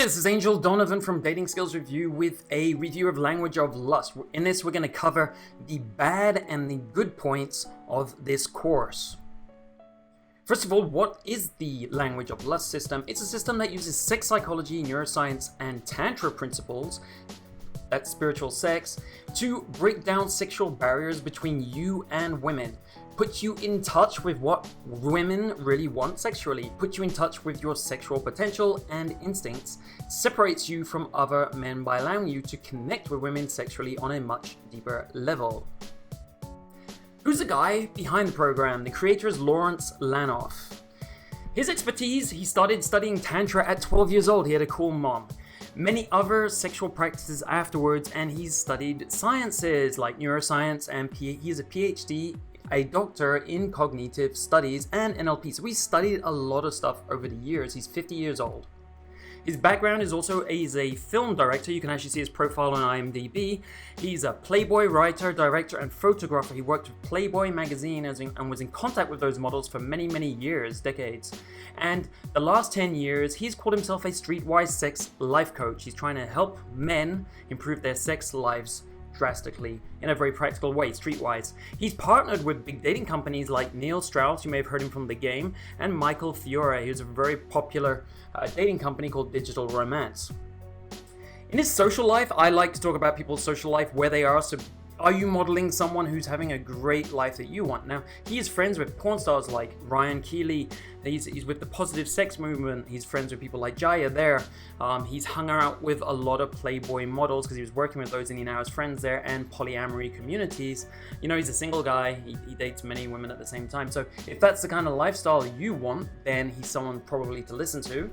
this is Angel Donovan from Dating Skills Review with a review of Language of Lust. In this, we're going to cover the bad and the good points of this course. First of all, what is the Language of Lust system? It's a system that uses sex psychology, neuroscience, and tantra principles, that's spiritual sex, to break down sexual barriers between you and women. Put you in touch with what women really want sexually, put you in touch with your sexual potential and instincts, separates you from other men by allowing you to connect with women sexually on a much deeper level. Who's the guy behind the program? The creator is Lanoff. His expertise, he started studying Tantra at 12 years old. He had a cool mom. Many other sexual practices afterwards, and he's studied sciences like neuroscience, and he is a PhD, a doctor in cognitive studies and NLP. So he's studied a lot of stuff over the years. He's 50 years old. His background is also as a film director. You can actually see his profile on IMDb. He's a Playboy writer, director, and photographer. He worked with Playboy magazine and was in contact with those models for many, many years, decades. And the last 10 years, he's called himself a streetwise sex life coach. He's trying to help men improve their sex lives drastically in a very practical way, streetwise. He's partnered with big dating companies like Neil Strauss, you may have heard him from The Game, and Michael Fiore, who's a very popular dating company called Digital Romance. In his social life, I like to talk about people's social life, where they are. So are you modeling someone who's having a great life that you want? Now, he is friends with porn stars like Ryan Keeley. He's with the positive sex movement. He's friends with people like Jaya there. He's hung out with a lot of Playboy models because he was working with those and he now has friends there, and polyamory communities. You know, he's a single guy. He dates many women at the same time. So if that's the kind of lifestyle you want, then he's someone probably to listen to.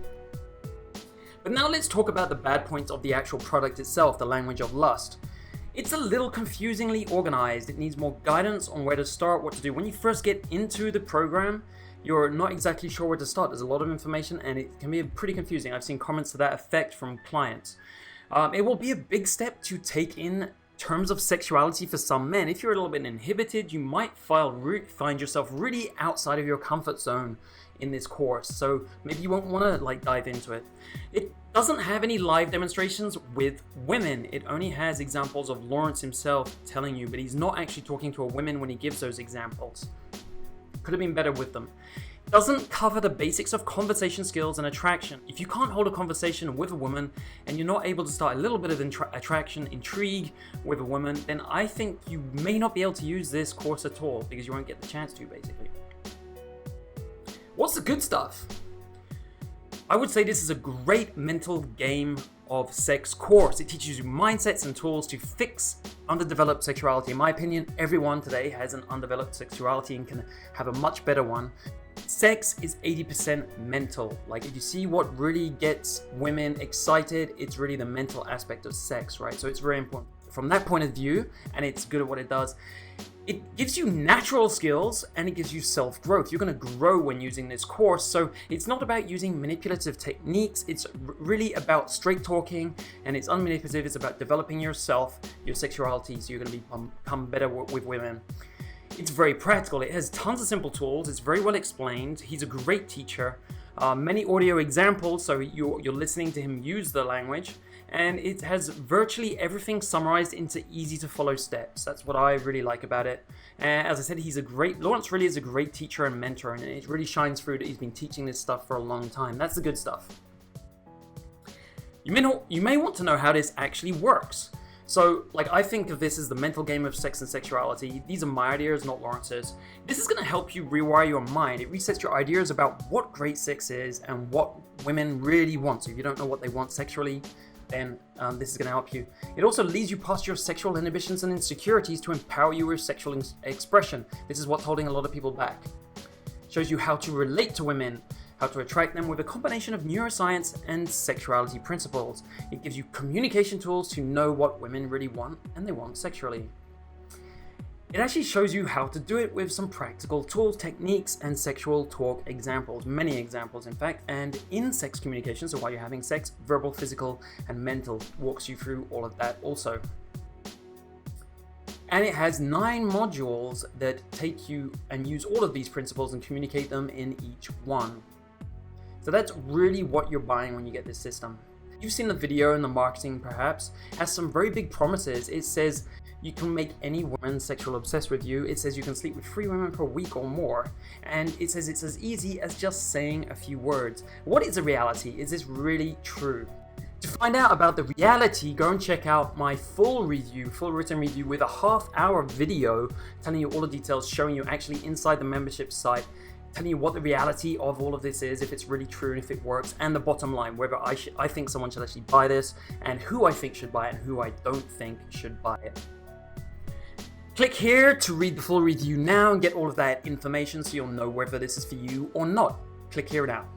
But now let's talk about the bad points of the actual product itself, the Language of Lust. It's a little confusingly organized. It needs more guidance on where to start, what to do. When you first get into the program, you're not exactly sure where to start. There's a lot of information and it can be pretty confusing. I've seen comments to that effect from clients. It will be a big step to take in terms of sexuality for some men. If you're a little bit inhibited, you might find yourself really outside of your comfort zone in this course. So maybe you won't want to dive into it. It doesn't have any live demonstrations with women. It only has examples of Lawrence himself telling you, but he's not actually talking to a woman when he gives those examples. Could have been better with them. Doesn't cover the basics of conversation skills and attraction. If you can't hold a conversation with a woman and you're not able to start a little bit of attraction, intrigue with a woman, then I think you may not be able to use this course at all because you won't get the chance to, basically. What's the good stuff? I would say this is a great mental game of sex course. It teaches you mindsets and tools to fix underdeveloped sexuality. In my opinion, everyone today has an undeveloped sexuality and can have a much better one. Sex is 80% mental. If you see what really gets women excited, it's really the mental aspect of sex, right? So it's very important from that point of view, and it's good at what it does. It gives you natural skills and it gives you self-growth. You're going to grow when using this course. So it's not about using manipulative techniques. It's really about straight talking, and it's unmanipulative. It's about developing yourself, your sexuality, so you're going to become better with women. It's very practical. It has tons of simple tools. It's very well explained. He's a great teacher. Many audio examples, so you're listening to him use the language. And it has virtually everything summarized into easy to follow steps. That's what I really like about it. And as I said, Lawrence really is a great teacher and mentor, and it really shines through that he's been teaching this stuff for a long time. That's the good stuff. You may want to know how this actually works. So, I think of this as the mental game of sex and sexuality. These are my ideas, not Lawrence's. This is going to help you rewire your mind. It resets your ideas about what great sex is and what women really want. So if you don't know what they want sexually, then this is going to help you. It also leads you past your sexual inhibitions and insecurities to empower you with sexual expression. This is what's holding a lot of people back. Shows you how to relate to women, how to attract them with a combination of neuroscience and sexuality principles. It gives you communication tools to know what women really want and they want sexually. It actually shows you how to do it with some practical tools, techniques, and sexual talk examples, many examples in fact, and in sex communication, so while you're having sex, verbal, physical, and mental, walks you through all of that also. And it has 9 modules that take you and use all of these principles and communicate them in each one. So that's really what you're buying when you get this system. You've seen the video and the marketing perhaps, has some very big promises. It says you can make any woman sexual obsessed with you. It says you can sleep with 3 women per week or more. And it says it's as easy as just saying a few words. What is the reality? Is this really true? To find out about the reality, go and check out my full written review with a half-hour video telling you all the details, showing you actually inside the membership site, telling you what the reality of all of this is, if it's really true and if it works, and the bottom line, whether I think someone should actually buy this, and who I think should buy it, and who I don't think should buy it. Click here to read the full review now and get all of that information so you'll know whether this is for you or not. Click here now.